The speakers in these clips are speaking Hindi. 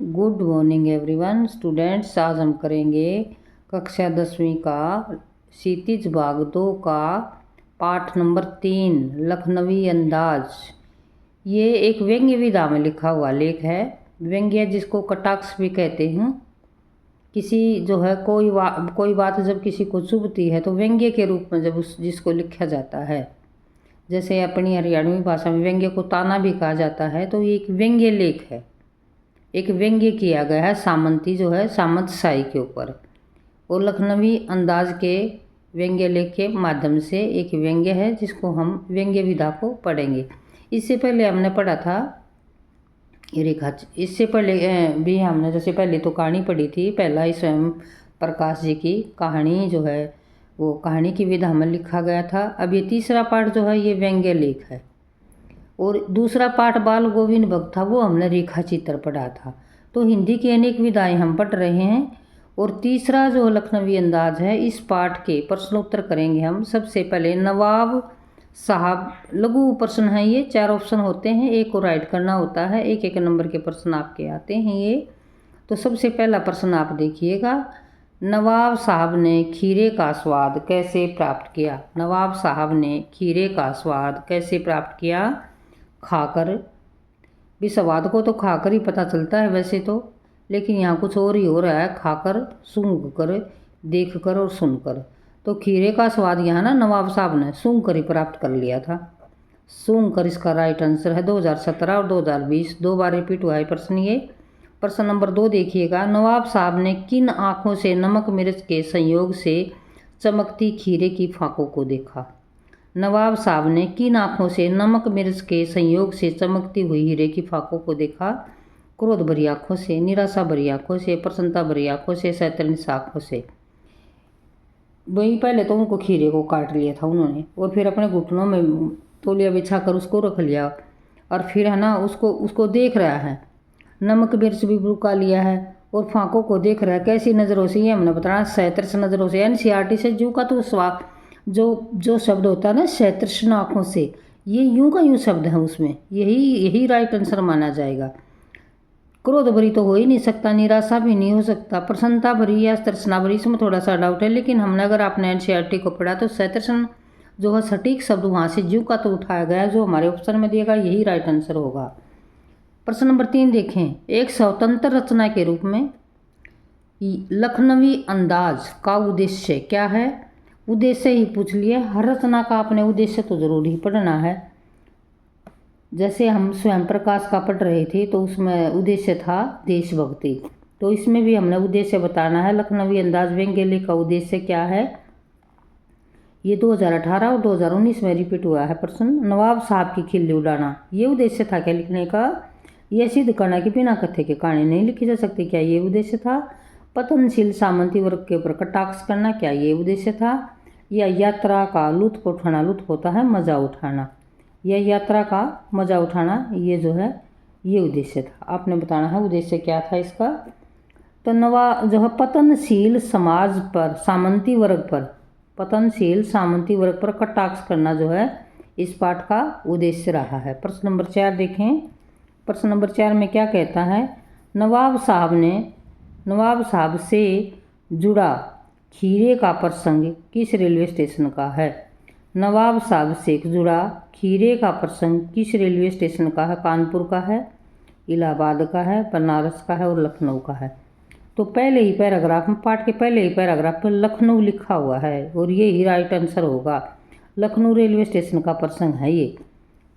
Good morning everyone students. आज हम करेंगे कक्षा 10वीं का क्षितिज भाग 2 का पाठ नंबर 3 लखनवी अंदाज। ये एक व्यंग्य विधा में लिखा हुआ लेख है। व्यंग्य जिसको कटाक्ष भी कहते हैं। किसी जो है कोई बात जब किसी को चुभती है तो व्यंग्य के रूप में जब जिसको लिखा जाता है, जैसे अपनी हरियाणवी भाषा में व्यंग्य को ताना भी कहा जाता है, तो ये एक व्यंग्य लेख है। एक व्यंग्य किया गया है सामंती जो है सामंत शाही के ऊपर, और लखनवी अंदाज के व्यंग्य लेख के माध्यम से एक व्यंग्य है जिसको हम व्यंग्य विधा को पढ़ेंगे। इससे पहले हमने पढ़ा था रेखा, इससे पहले भी हमने जैसे पहले तो कहानी पढ़ी थी। पहला ही स्वयं प्रकाश जी की कहानी जो है वो कहानी की विधा में लिखा गया था। अब ये तीसरा पाठ जो है ये व्यंग्य लेख है, और दूसरा पाठ बाल गोविंद भक्त था, वो हमने रेखा चित्र पढ़ा था। तो हिंदी की अनेक विधाएं हम पढ़ रहे हैं, और तीसरा जो लखनवी अंदाज है इस पाठ के प्रश्नोत्तर करेंगे हम। सबसे पहले नवाब साहब, लघु प्रश्न है ये, 4 ऑप्शन होते हैं, एक को राइट करना होता है, एक एक नंबर के प्रश्न आपके आते हैं ये। तो सबसे पहला प्रश्न आप देखिएगा, नवाब साहब ने खीरे का स्वाद कैसे प्राप्त किया? नवाब साहब ने खीरे का स्वाद कैसे प्राप्त किया? खाकर। भी स्वाद को तो खाकर ही पता चलता है वैसे तो, लेकिन यहाँ कुछ और ही हो रहा है, खाकर, सूंघ कर, देख कर और सुनकर। तो खीरे का स्वाद यहाँ ना नवाब साहब ने सूंघ कर ही प्राप्त कर लिया था। सूंघ कर इसका राइट आंसर है। 2017 और 2020 2 बार रिपीट हुआ है प्रश्न ये। प्रश्न नंबर 2 देखिएगा, नवाब साहब ने किन आँखों से नमक मिर्च के संयोग से चमकती खीरे की फाकों को देखा? नवाब साहब ने किन आँखों से नमक मिर्च के संयोग से चमकती हुई हीरे की फाकों को देखा? क्रोध भरी आँखों से, निराशा भरी आँखों से, प्रसन्नता भरी आँखों से, सैतरनी आँखों से। वही पहले तो उनको खीरे को काट लिया था उन्होंने, और फिर अपने घुटनों में तौलिया बिछा कर उसको रख लिया, और फिर है ना उसको देख रहा है। नमक मिर्च भी बुका लिया है और फाकों को देख रहा है। कैसी नज़रों से? ये हमने बताया सैतरस नज़रों से, एनसीईआरटी से। जू का तो स्वाद जो शब्द होता है ना सैतृष्ण आँखों से, ये यूं का यूं शब्द है उसमें, यही राइट आंसर माना जाएगा। क्रोध भरी तो हो ही नहीं सकता, निराशा भी नहीं हो सकता, प्रसन्नता भरी या तृष्णा भरी इसमें थोड़ा सा डाउट है, लेकिन हमने अगर आपने एनसीईआरटी को पढ़ा तो सैतृष्ण जो है सटीक शब्द वहाँ से जू का तो उठाया गया, जो हमारे ऑप्शन में दिएगा यही राइट आंसर होगा। प्रश्न नंबर 3 देखें, एक स्वतंत्र रचना के रूप में लखनवी अंदाज का उद्देश्य क्या है? उद्देश्य ही पूछ लिए, हर रचना का आपने उद्देश्य तो जरूर ही पढ़ना है। जैसे हम स्वयं प्रकाश का पढ़ रहे थे तो उसमें उद्देश्य था देशभक्ति, तो इसमें भी हमने उद्देश्य बताना है। लखनवी अंदाज व्यंग्य लेख का उद्देश्य क्या है? ये 2018 और 2019 में रिपीट हुआ है प्रश्न। नवाब साहब की खिल्ली उड़ाना, ये उद्देश्य था क्या लिखने का? यह सिद्ध करना कि बिना कथ्य के कहानी नहीं लिखी जा सकती, क्या ये उद्देश्य था? पतनशील सामंती वर्ग के ऊपर कटाक्ष करना, क्या ये उद्देश्य था? या यात्रा का लुत्फ उठाना, लुत्फ होता है मज़ा उठाना, यह यात्रा का मज़ा उठाना, ये जो है ये उद्देश्य था। आपने बताना है उद्देश्य क्या था इसका। तो जो है पतनशील समाज पर, सामंती वर्ग पर, पतनशील सामंती वर्ग पर कटाक्ष करना जो है इस पाठ का उद्देश्य रहा है। प्रश्न नंबर 4 देखें। प्रश्न नंबर 4 में क्या कहता है? नवाब साहब से जुड़ा खीरे का प्रसंग किस रेलवे स्टेशन का है? नवाब साहब से जुड़ा खीरे का प्रसंग किस रेलवे स्टेशन का है? कानपुर का है, इलाहाबाद का है, बनारस का है और लखनऊ का है। तो पहले ही पैराग्राफ में, पाठ के पहले ही पैराग्राफ पर लखनऊ लिखा हुआ है, और ये ही राइट आंसर होगा। लखनऊ रेलवे स्टेशन का प्रसंग है ये।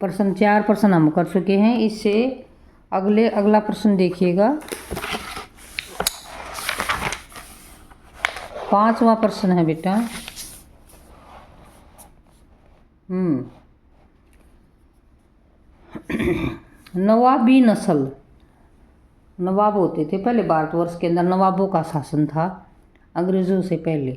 प्रश्न 4 प्रश्न हम कर चुके हैं। इससे अगला प्रश्न देखिएगा, 5वां प्रश्न है बेटा। नवाबी नस्ल, नवाब होते थे पहले भारतवर्ष के अंदर, नवाबों का शासन था अंग्रेज़ों से पहले।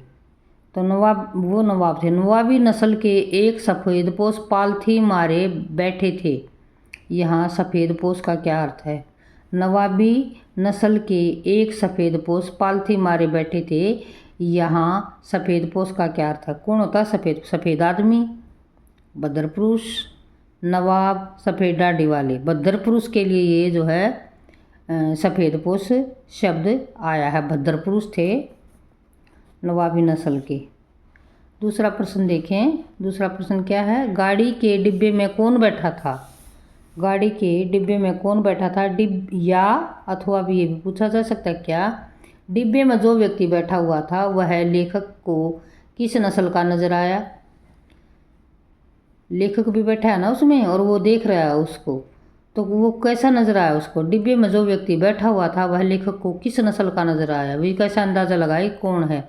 तो नवाब थे। नवाबी नस्ल के एक सफ़ेदपोश पालथी मारे बैठे थे। यहाँ सफ़ेदपोश का क्या अर्थ है? नवाबी नस्ल के एक सफ़ेदपोश पालथी मारे बैठे थे। यहाँ सफ़ेदपोश का क्या अर्थ है? कौन होता है सफ़ेद आदमी, बदर पुरुष। नवाब सफ़ेद दाढ़ी वाले, बदर पुरुष के लिए ये जो है सफ़ेदपोश शब्द आया है। भद्र पुरुष थे नवाबी नस्ल के। दूसरा प्रश्न देखें। दूसरा प्रश्न क्या है? गाड़ी के डिब्बे में कौन बैठा था? गाड़ी के डिब्बे में कौन बैठा था? या अथवा भी ये भी पूछा जा सकता है क्या डिब्बे में जो व्यक्ति बैठा हुआ था वह लेखक को किस नस्ल का नजर आया? लेखक भी बैठा है ना उसमें और वो देख रहा है उसको, तो वो कैसा नजर आया उसको? डिब्बे में जो व्यक्ति बैठा हुआ था वह लेखक को किस नस्ल का नजर आया? भी कैसा अंदाजा लगाए कौन है?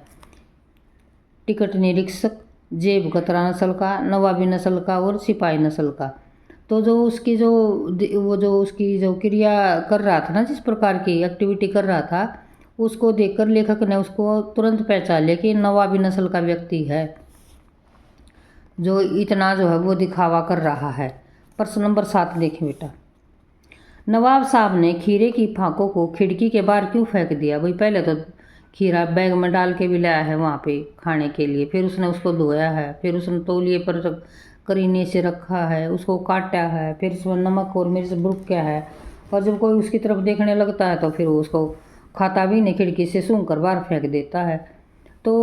टिकट निरीक्षक, जेब कतरा नस्ल का, नवाबी नस्ल का और सिपाही नस्ल का। तो जो उसकी जो उसकी जो क्रिया कर रहा था ना, जिस प्रकार की एक्टिविटी कर रहा था, उसको देखकर लेखक ने उसको तुरंत पहचान लिया कि नवाबी नस्ल का व्यक्ति है, जो इतना जो है वो दिखावा कर रहा है। प्रश्न नंबर 7 देखें बेटा। नवाब साहब ने खीरे की फांकों को खिड़की के बाहर क्यों फेंक दिया? भाई पहले तो खीरा बैग में डाल के भी लाया है वहाँ पे खाने के लिए, फिर उसने उसको धोया है, फिर उसने तौलिए पर करीने से रखा है, उसको काटा है, फिर उसमें नमक और मिर्च बुरका है, और जब कोई उसकी तरफ देखने लगता है तो फिर वो उसको खाता भी नहीं, खिड़की से सूंघ कर बाहर फेंक देता है। तो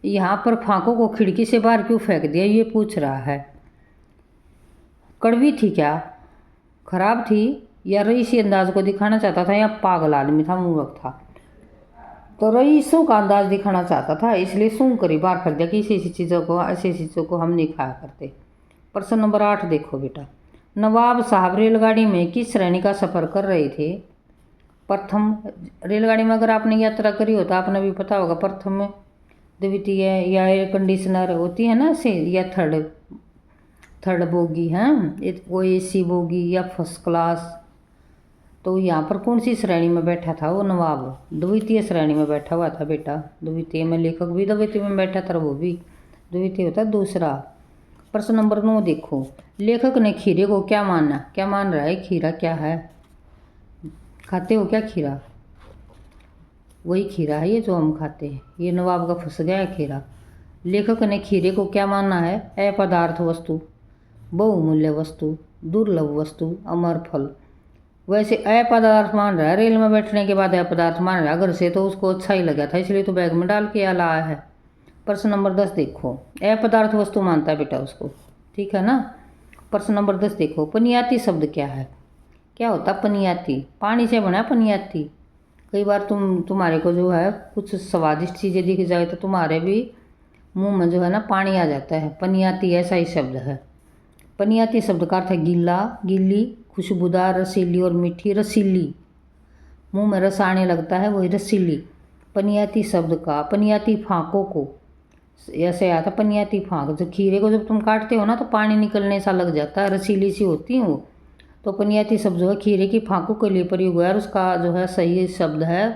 यहाँ पर फांकों को खिड़की से बाहर क्यों फेंक दिया ये पूछ रहा है। कड़वी थी क्या? खराब थी? या रईसी अंदाज को दिखाना चाहता था? या पागल आदमी था, मूर्ख था? तो रईसों का अंदाज दिखाना चाहता था, इसलिए सूंघ कर ही बाहर फेंक दिया कि ऐसी चीज़ों को हम नहीं खाया करते। प्रश्न नंबर 8 देखो बेटा। नवाब साहब रेलगाड़ी में किस श्रेणी का सफ़र कर रहे थे? प्रथम। रेलगाड़ी में अगर आपने यात्रा करी हो तो आपने भी पता होगा, प्रथम, द्वितीय या एयर कंडीशनर होती है ना से, या थर्ड बोगी है, वो AC बोगी या फर्स्ट क्लास। तो यहाँ पर कौन सी श्रेणी में बैठा था वो नवाब? द्वितीय श्रेणी में बैठा हुआ था बेटा। द्वितीय में लेखक भी द्वितीय में बैठा था, वो भी द्वितीय होता दूसरा। प्रश्न नंबर 9 देखो। लेखक ने खीरे को क्या माना? क्या मान रहा है? खीरा क्या है? खाते हो क्या खीरा? वही खीरा है ये जो हम खाते हैं, ये नवाब का फंस गया है खीरा। लेखक ने खीरे को क्या माना है? अपदार्थ वस्तु, बहुमूल्य वस्तु, दुर्लभ वस्तु, अमर फल। वैसे अपदार्थ मान रहा है, रेल में बैठने के बाद अपदार्थ मान रहा है, अगर से तो उसको अच्छा ही लगा था इसलिए तो बैग में डाल के लाया है। प्रश्न नंबर 10 देखो। अपदार्थ वस्तु मानता है बेटा उसको, ठीक है ना। प्रश्न नंबर 10 देखो। पनियाती शब्द क्या है? क्या होता पनियाती? पानी से बना पनियाती। कई बार तुम्हारे को जो है कुछ स्वादिष्ट चीज़ें दिख जाए तो तुम्हारे भी मुंह में जो है ना पानी आ जाता है। पनियाती ऐसा ही शब्द है। पनियाती शब्द का अर्थ है गीला, गीली, खुशबूदार, रसीली और मीठी। रसीली, मुंह में रस आने लगता है, वही रसीली। पनियाती शब्द का पनियाती फांकों को ऐसे आता, पनियाती फांक, जो खीरे को जब तुम काटते हो ना तो पानी निकलने सा लग जाता है, रसीली सी होती है वो। तो पनियाती शब्द जो है खीरे की फांकों के लिए प्रयोग हुआ है और उसका जो है सही शब्द है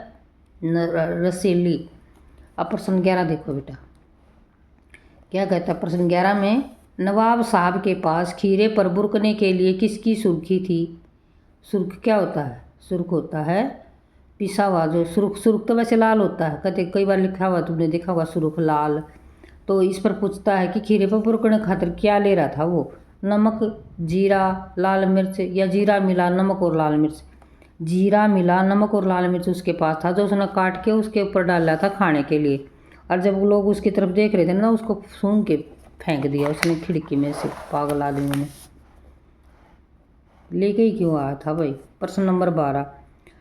रसीली। अब प्रश्न 11 देखो बेटा, क्या कहता है प्रश्न 11 में। नवाब साहब के पास खीरे पर बुरकने के लिए किसकी सुर्खी थी? सुर्ख क्या होता है? सुर्ख होता है पिसा हुआ जो सुर्ख। सुर्ख तो वैसे लाल होता है, कहते कई बार लिखा हुआ तुमने देखा होगा सुर्ख लाल। तो इस पर पूछता है कि खीरे पर बुरकने खातिर क्या ले रहा था वो? नमक, जीरा, लाल मिर्च, या जीरा मिला नमक और लाल मिर्च? जीरा मिला नमक और लाल मिर्च उसके पास था, जो उसने काट के उसके ऊपर डाला था खाने के लिए। और जब वो लोग उसकी तरफ देख रहे थे ना, उसको सूंघ के फेंक दिया उसने खिड़की में से, पागल आदमी ने। लेके ही क्यों आया था भाई? प्रश्न नंबर 12।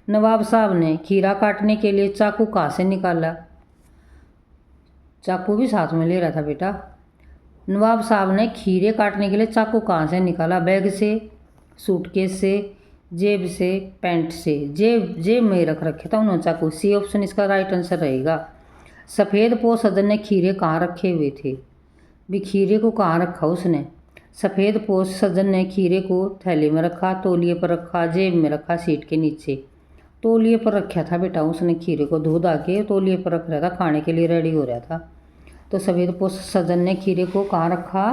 नवाब साहब ने खीरा काटने के लिए चाकू कहाँ से निकाला? चाकू भी साथ में ले रहा था बेटा। नवाब साहब ने खीरे काटने के लिए चाकू कहाँ से निकाला? बैग से, सूटकेस से, जेब से, पैंट से। जेब में रख रखे था उन्होंने चाकू। सी ऑप्शन इसका राइट आंसर रहेगा। सफ़ेद पोश सज्जन ने खीरे कहाँ रखे हुए थे? भी खीरे को कहाँ रखा उसने? सफ़ेद पोश सज्जन ने खीरे को थैली में रखा, तौलिए पर रखा, जेब में रखा, सीट के नीचे। तौलिए पर रखा था बेटा उसने, खीरे को धो धा के तौलिए पर रख रहा था, खाने के लिए रेडी हो रहा था। तो सफ़ेद पोश सज्जन ने खीरे को कहाँ रखा?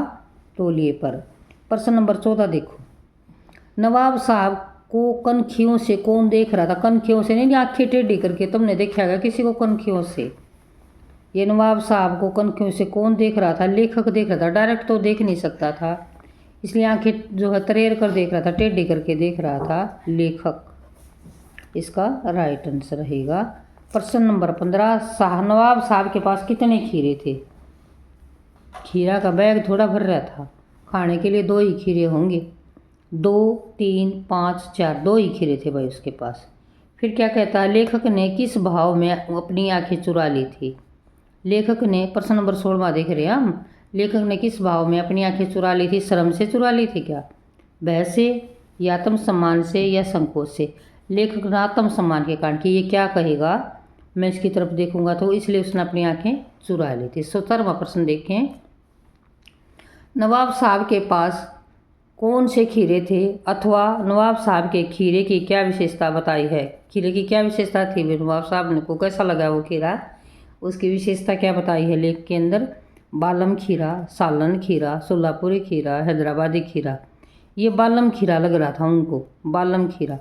तौलिए पर। प्रश्न नंबर 14 देखो। नवाब साहब को कनखियों से कौन देख रहा था? कनखियों से नहीं, आँखें टेढ़ी करके। तुमने देखा गया किसी को कनखियों से? ये नवाब साहब को कनखियों से कौन देख रहा था? लेखक देख रहा था। डायरेक्ट तो देख नहीं सकता था, इसलिए आंखें जो है तरेर कर देख रहा था, टेढ़ी करके देख रहा था लेखक। इसका राइट आंसर रहेगा। प्रश्न नंबर 15, नवाब साहब के पास कितने खीरे थे? खीरा का बैग थोड़ा भर रहा था, खाने के लिए 2 ही खीरे होंगे। 2, 3, 5, 4, 2 ही खीरे थे भाई उसके पास। फिर क्या कहता है, लेखक ने किस भाव में अपनी आंखें चुरा ली थी? लेखक ने, प्रश्न नंबर 16 देख रहे हैं हम, लेखक ने किस भाव में अपनी आंखें चुरा ली थी? शर्म से चुरा ली थी क्या? भय से, या आत्मसम्मान से, या संकोच से? लेखक ने आत्मसम्मान के कारण कि ये क्या कहेगा, मैं इसकी तरफ देखूंगा, तो इसलिए उसने अपनी आंखें चुरा ली थी। 17वां प्रश्न देखें, नवाब साहब के पास कौन से खीरे थे, अथवा नवाब साहब के खीरे की क्या विशेषता बताई है? खीरे की क्या विशेषता थी? नवाब साहब को कैसा लगा वो खीरा, उसकी विशेषता क्या बताई है लेख के अंदर? बालम खीरा, सालन खीरा, सोलापुरी खीरा, हैदराबादी खीरा। ये बालम खीरा लग रहा था उनको, बालम खीरा।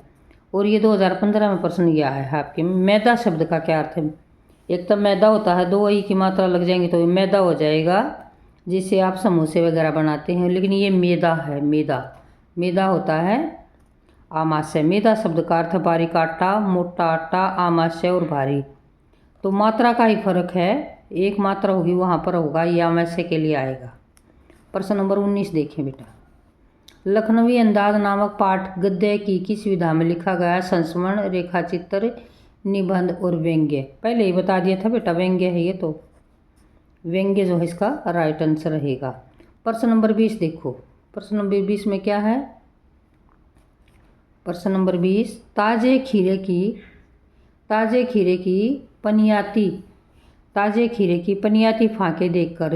और ये 2015 में प्रश्न ये आया है आपके। मैदा शब्द का क्या अर्थ है? एक तो मैदा होता है, 2 ई की मात्रा लग जाएंगी तो ये मैदा हो जाएगा, जिससे आप समोसे वगैरह बनाते हैं, लेकिन ये मैदा है, मैदा। मैदा होता है आमाशय। मैदा शब्द का अर्थ बारीक आटा, मोटा आटा, आमाशय और भारी। तो मात्रा का ही फर्क है, एक मात्रा होगी वहाँ पर होगा, ये आमाशय के लिए आएगा। प्रश्न नंबर 19 देखें बेटा, लखनवी अंदाज नामक पाठ गद्य की किस विधा में लिखा गया? संस्मरण, रेखाचित्र, निबंध और व्यंग्य। पहले ही बता दिया था बेटा, व्यंग्य है ये, तो व्यंग्य जो है इसका राइट आंसर रहेगा। प्रश्न नंबर 20 देखो, प्रश्न नंबर 20 में क्या है? प्रश्न नंबर 20, ताजे खीरे की पनियाती फांके देखकर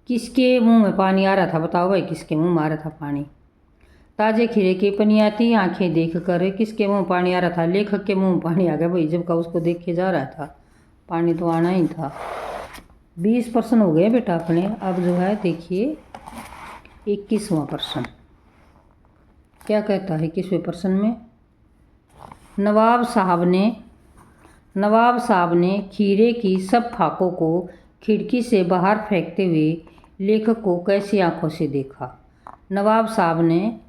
किसके मुंह में पानी आ रहा था? बताओ भाई, किसके मुंह में आ रहा था पानी? ताजे खीरे की पनियाती आंखें देखकर किसके मुंह में पानी आ रहा था? लेखक के मुंह में पानी आ गया भाई, जब का उसको देख के जा रहा था, पानी तो आना ही था। 20 प्रश्न हो गए बेटा अपने। अब जो है देखिए 21वां प्रश्न क्या कहता है? 21वें प्रश्न में नवाब साहब ने खीरे की सब फाकों को खिड़की से बाहर फेंकते हुए लेखक को कैसी आंखों से देखा? नवाब साहब ने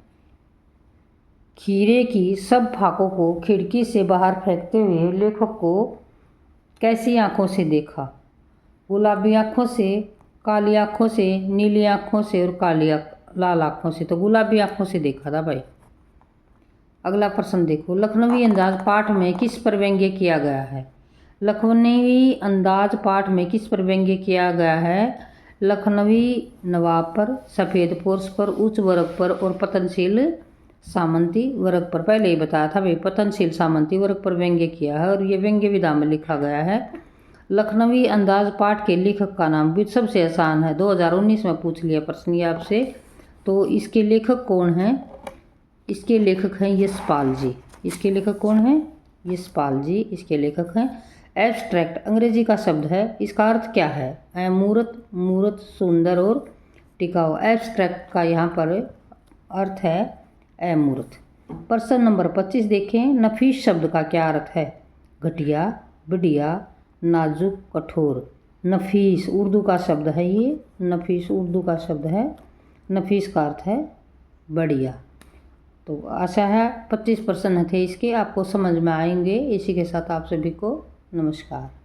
खीरे की सब फाकों को खिड़की से बाहर फेंकते हुए लेखक को कैसी आंखों से देखा? गुलाबी आँखों से, काली आँखों से, नीली आँखों से और लाल आँखों से। तो गुलाबी आँखों से देखा था भाई। अगला प्रश्न देखो, लखनवी अंदाज पाठ में किस पर व्यंग्य किया गया है? लखनवी अंदाज पाठ में किस पर व्यंग्य किया गया है? लखनवी नवाब पर, सफ़ेद पोर्स पर, उच्च वर्ग पर और पतनशील सामंती वर्ग पर। पहले ही बताया था भाई, पतनशील सामंती वर्ग पर व्यंग्य किया है और ये व्यंग्य विधा में लिखा गया है। लखनवी अंदाज पाठ के लेखक का नाम भी सबसे आसान है, 2019 में पूछ लिया प्रश्न ये आपसे। तो इसके लेखक कौन हैं? इसके लेखक हैं यशपाल जी। इसके लेखक कौन हैं? यशपाल जी इसके लेखक हैं। एब्स्ट्रैक्ट अंग्रेजी का शब्द है, इसका अर्थ क्या है? मूर्त, सुंदर और टिकाऊ। एब्स्ट्रैक्ट का यहाँ पर अर्थ है अमूर्त। प्रश्न नंबर 25 देखें, नफीस शब्द का क्या अर्थ है? घटिया, बढ़िया, नाजुक, कठोर। नफीस उर्दू का शब्द है ये, नफीस उर्दू का शब्द है, नफीस का अर्थ है बढ़िया। तो आशा है 25 प्रश्न थे इसके आपको समझ में आएंगे। इसी के साथ आप सभी को नमस्कार।